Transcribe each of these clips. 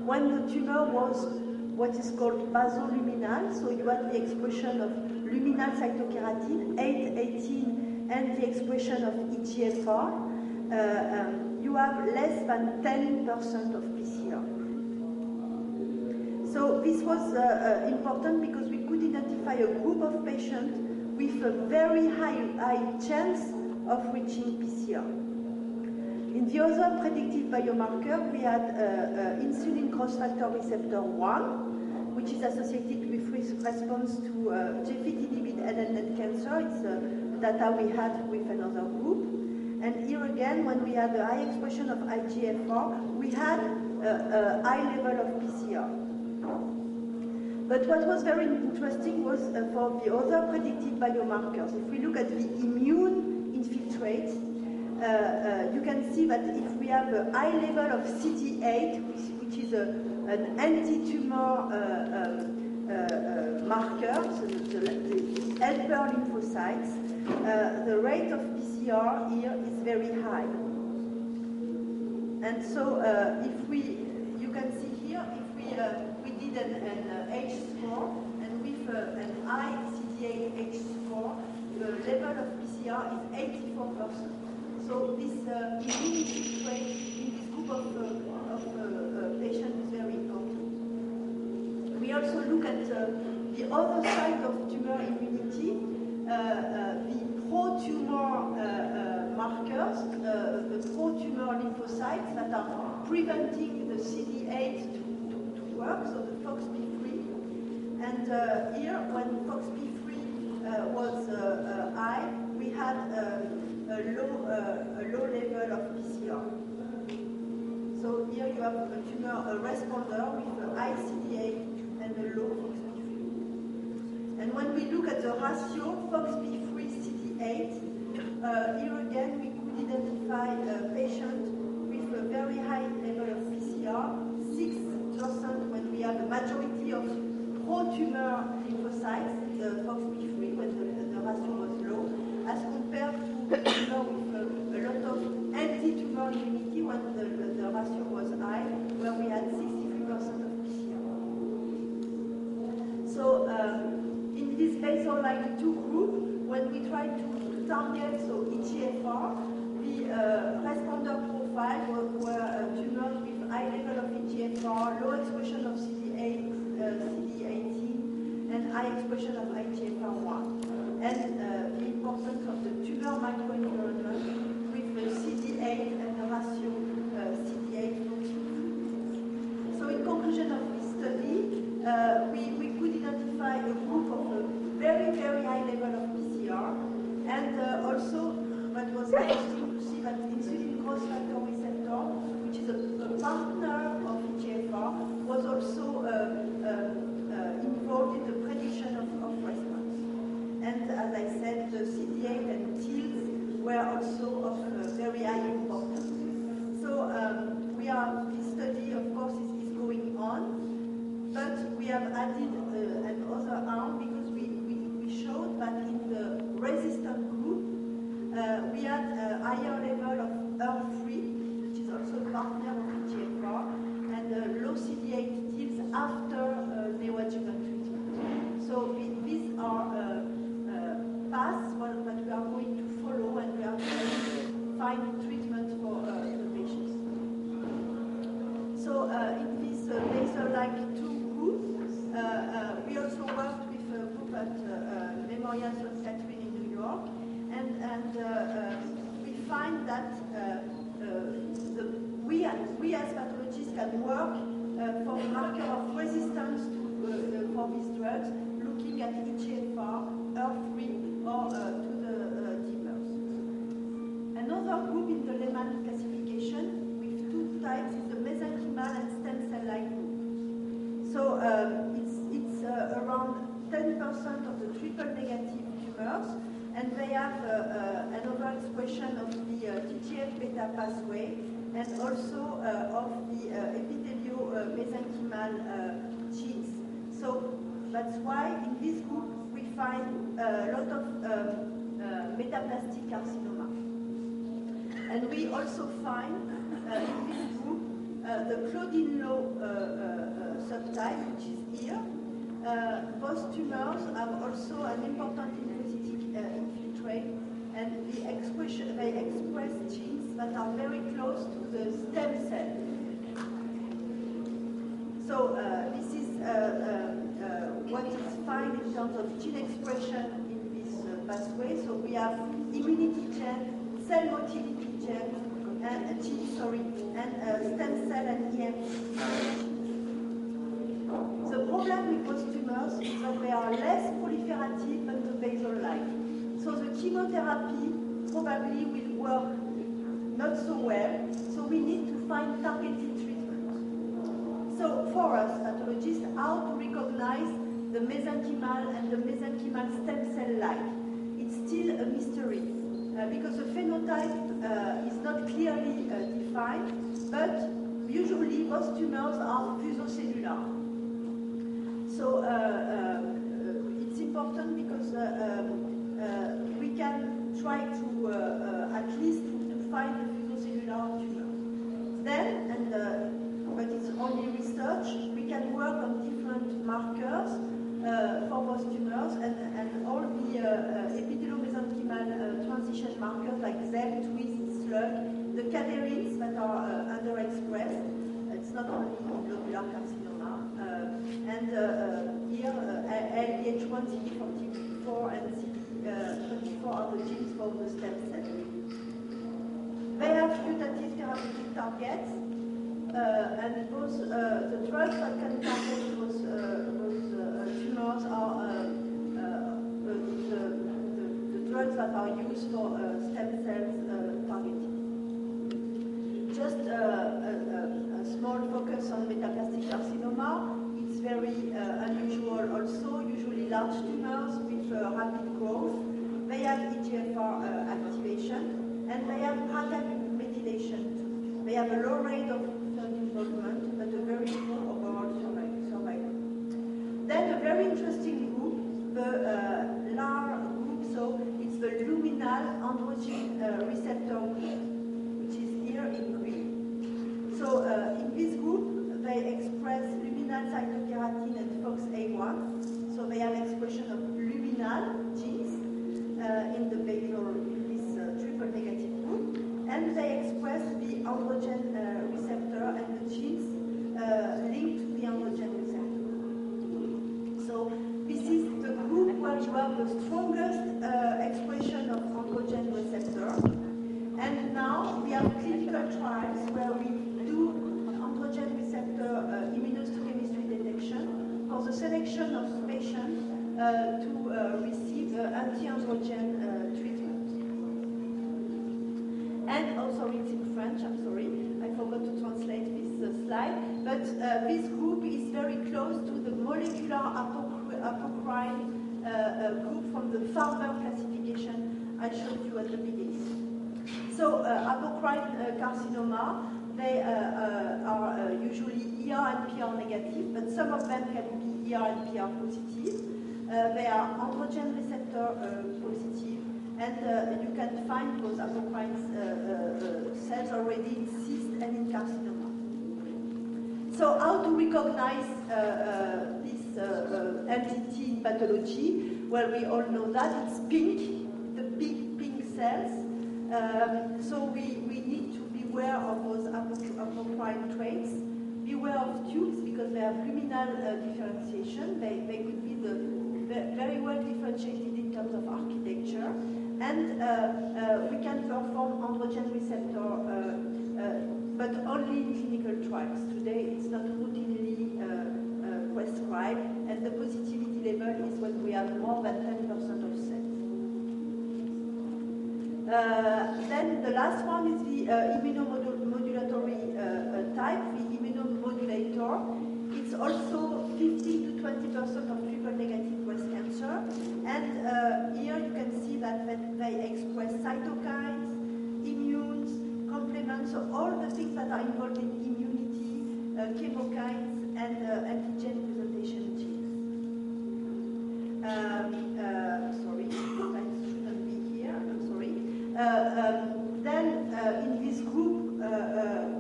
when the tumor was what is called basoluminal, so you have the expression of luminal cytokeratin, 818, and the expression of EGFR, you have less than 10% of PCR. So this was important because we could identify a group of patients with a very high chance of reaching PCR. In the other predictive biomarker, we had insulin cross-factor receptor 1, which is associated with response to gefitinib head and neck cancer. It's data we had with another group. And here again, when we had a high expression of IGFR, we had a high level of PCR. But what was very interesting was for the other predictive biomarkers. If we look at the immune infiltrate, you can see that if we have a high level of CD8, which is an anti-tumor marker, so the helper lymphocytes, the rate of PCR here is very high. And so you can see here, if we did an H score, and with an high CD8 H score, the level of PCR is 84%. So this immunity rate in this group of patients is very important. We also look at the other side of tumor immunity, the pro-tumor markers, the pro-tumor lymphocytes that are preventing the CD8 to work, so the FOXP3. And here, when FOXP3 was high, we had a low level of PCR. So here you have a tumor responder with a high CD8 and a low FOXP3. And when we look at the ratio FOXP3-CD8, here again we could identify a patient with a very high level of PCR, 6% when we have the majority of pro-tumor lymphocytes, the FOXP3, when the ratio was low, as compared to tumor with a lot of anti-tumor immunity when the ratio was high, where we had 63% of PCR. So in this Peazl-like 2 group, when we try to target EGFR, the responder profile were tumors with high level of EGFR, low expression of CD8, CD18, and high expression of IGFR1. And the importance of the tumor microenvironment with the CD8 and the ratio CD8. So in conclusion of this study, we could identify a group of a very, very high level of PCR, and also what was interesting to see that insulin cross-factor receptor, which is a partner of EGFR, was also involved in the prediction of response. And as I said, the CD8 and TILs were also of very high importance. So this study, of course, is going on, but we have added another arm because we showed that in the resistant group, we had a higher level of ER3, which is also a partner of EGFR, and low CD8 TILs after neoadjuvant treatment. So these are paths that we are going to follow, and we are going to find treatment for the patients. So in this Peazl-like 2 group, we also worked with a group at Memorial Sloan Kettering in New York, and we find that we as pathologists can work for marker of resistance for these drugs, looking at EGFR, ER3, or to the tumors. Another group in the Lehman classification with 2 types is the mesenchymal and stem cell-like group. So it's around 10% of the triple-negative tumors, and they have an overexpression of the TGF-beta pathway and also of the epithelio mesenchymal genes. So that's why in this group we find a lot of metaplastic carcinoma. And we also find in this group the Claudine law subtype, which is here. Both tumors have also an important lymphocytic infiltrate, and they express genes that are very close to the stem cell. So this is what is found in terms of gene expression in this pathway. So we have immunity gene, cell motility gene, and stem cell and EMT. The problem with those tumors is that they are less proliferative than the basal line. So the chemotherapy probably will work not so well. So we need to find targeted treatment. So for us, pathologists, how to recognize the mesenchymal and the mesenchymal stem cell line? It's still a mystery because the phenotype is not clearly defined, but usually most tumors are fusocellular. So it's important because we can try to at least to find the fusocellular tumor. Then, but it's only research, we can work on different markers for those tumors and all the epitheliomesenchymal transition markers like ZEM, TWIST, SLUG, the caderins that are underexpressed. It's not only in lobular carcinoma. And here, LDH1, CD44, and CD24 are the genes for the stem cell. They have putative therapeutic targets, and those, the drugs that can target those tumors are the drugs that are used for stem cells targeting. Just a small focus on metaplastic carcinoma. It's very unusual also, usually large tumors with rapid growth. They have EGFR activation, and they have cardiac methylation too. They have a low rate of third involvement, but a very poor overall survival. Then a very interesting group, the LAR group, so it's the luminal androgen receptor group, which is here in green. So in this group, they express luminal cytokeratin and FOXA1. So they have expression of luminal genes in the basal, in this triple negative group, and they express the androgen receptor and the genes linked to the androgen receptor. So this is the group where you have the strongest expression of androgen receptor. And now we have clinical trials where we do androgen receptor immunohistochemistry detection for the selection of patients to receive anti-androgen treatment. And, oh sorry, it's in French, I'm sorry, I forgot to translate this slide, but this group is very close to the molecular apocrine group from the Farber classification I showed you at the beginning. So apocrine carcinoma, they are usually ER and PR negative, but some of them can be ER and PR positive. They are androgen receptor positive, and you can find those apocrine cells already in cyst and in carcinoma. So how to recognize this entity in pathology? Well, we all know that it's pink, the big pink cells. So we need to beware of those apocrine traits. Beware of tubes because they have luminal differentiation. They could be very well differentiated in terms of architecture. And we can perform androgen receptor, but only in clinical trials. Today it's not routinely prescribed, and the positivity level is when we have more than 10% of cells. Then the last one is the immunomodulatory type, the immunomodulator. It's also 15 to 20% of triple-negative breast cancer. And here you can see that they express cytokines, immunes, complements, so all the things that are involved in immunity, chemokines, and antigen presentation genes. Sorry, that shouldn't be here, I'm sorry. Then in this group,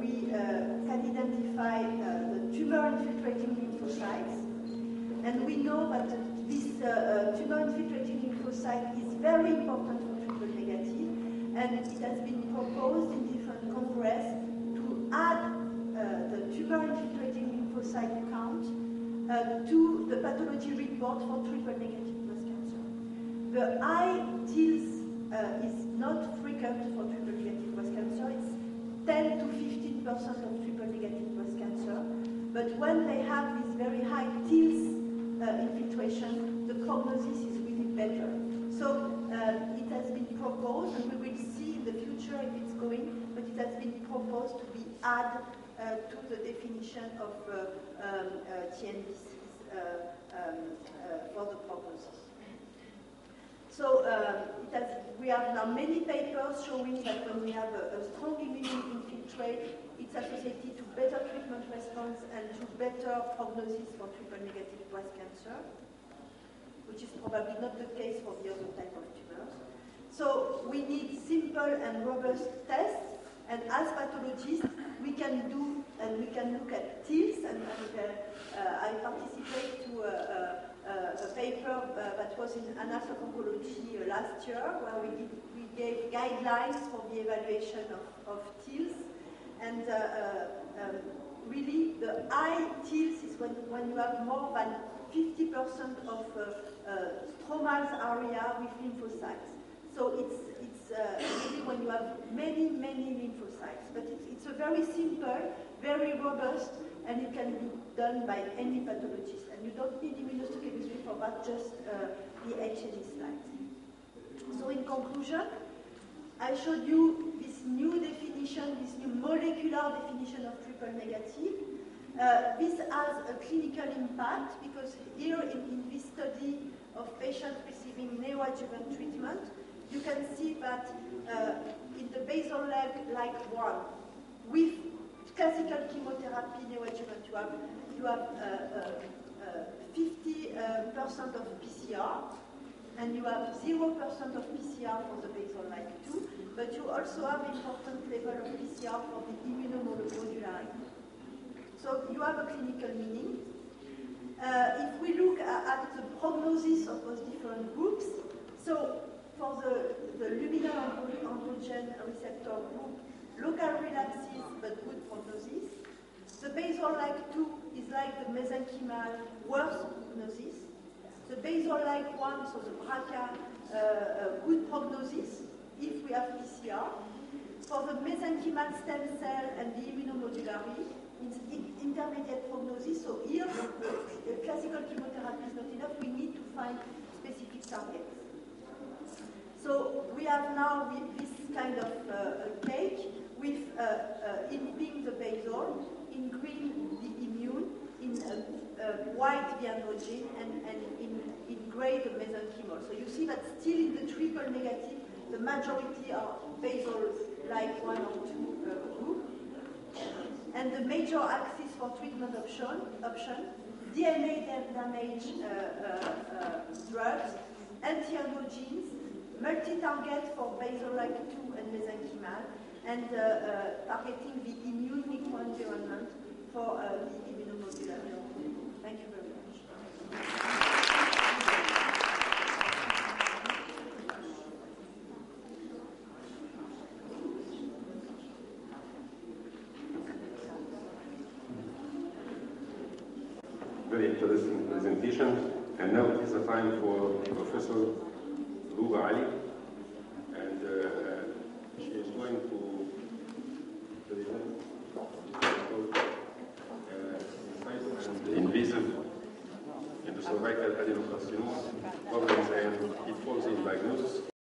we can identify tumor-infiltrating lymphocytes. And we know that this tumor-infiltrating lymphocyte is very important for triple negative, and it has been proposed in different congress to add the tumor-infiltrating lymphocyte count to the pathology report for triple negative breast cancer. The high TILs is not frequent for triple negative breast cancer. It's 10 to 15% of triple negative breast cancer. But when they have this very high TILs infiltration, the prognosis is really better. So it has been proposed, and we will see in the future if it's going, but it has been proposed to be added to the definition of TNBCs for the prognosis. So we have now many papers showing that when we have a strong immune infiltrate, it's associated to better treatment response and to better prognosis for triple negative breast cancer, which is probably not the case for the other type of tumors. So we need simple and robust tests, and as pathologists, we can do and we can look at TILs, and I participate to a paper that was in Annals of Oncology last year, where we gave guidelines for the evaluation of TILs, and really the high TILs is when you have more than 50% of stromal area with lymphocytes. So it's really when you have many lymphocytes, but it's a very simple, very robust, and it can be done by any pathologist. And you don't need immunohistochemistry for that, just the HLE slide. So in conclusion, I showed you this new definition, this new molecular definition of triple negative. This has a clinical impact because here in this study of patients receiving neoadjuvant treatment, you can see that in the basal like one, with classical chemotherapy neoadjuvant, you have 50% of PCR, and you have 0% of PCR for the basal like 2, but you also have important level of PCR for the immunomodularity. So you have a clinical meaning. If we look at the prognosis of those different groups, so for the luminal androgen receptor group, local relapses but good prognosis. The basal like 2 is like the mesenchymal, worse prognosis. The basal like 1, so the BRCA, good prognosis if we have PCR. For the mesenchymal stem cell and the immunomodulary, it's intermediate prognosis. So here, classical chemotherapy is not enough. We need to find specific targets. So we have now this kind of cake with inhibiting the basal, in green the immune, in white the androgen, and in gray the mesenchymal. So you see that still in the triple negative, the majority are basal like 1 or 2 group. And the major axis for treatment option DNA damage drugs, anti-androgens, multi-target for basal like 2 and mesenchymal, and targeting the immune microenvironment for the immunomodularity. Thank you very much. Very interesting presentation. And now it is the time for Professor Luba Ali, and she is going to present in Peazl in the cervical adenocarcinoma, problems and pitfalls in diagnosis.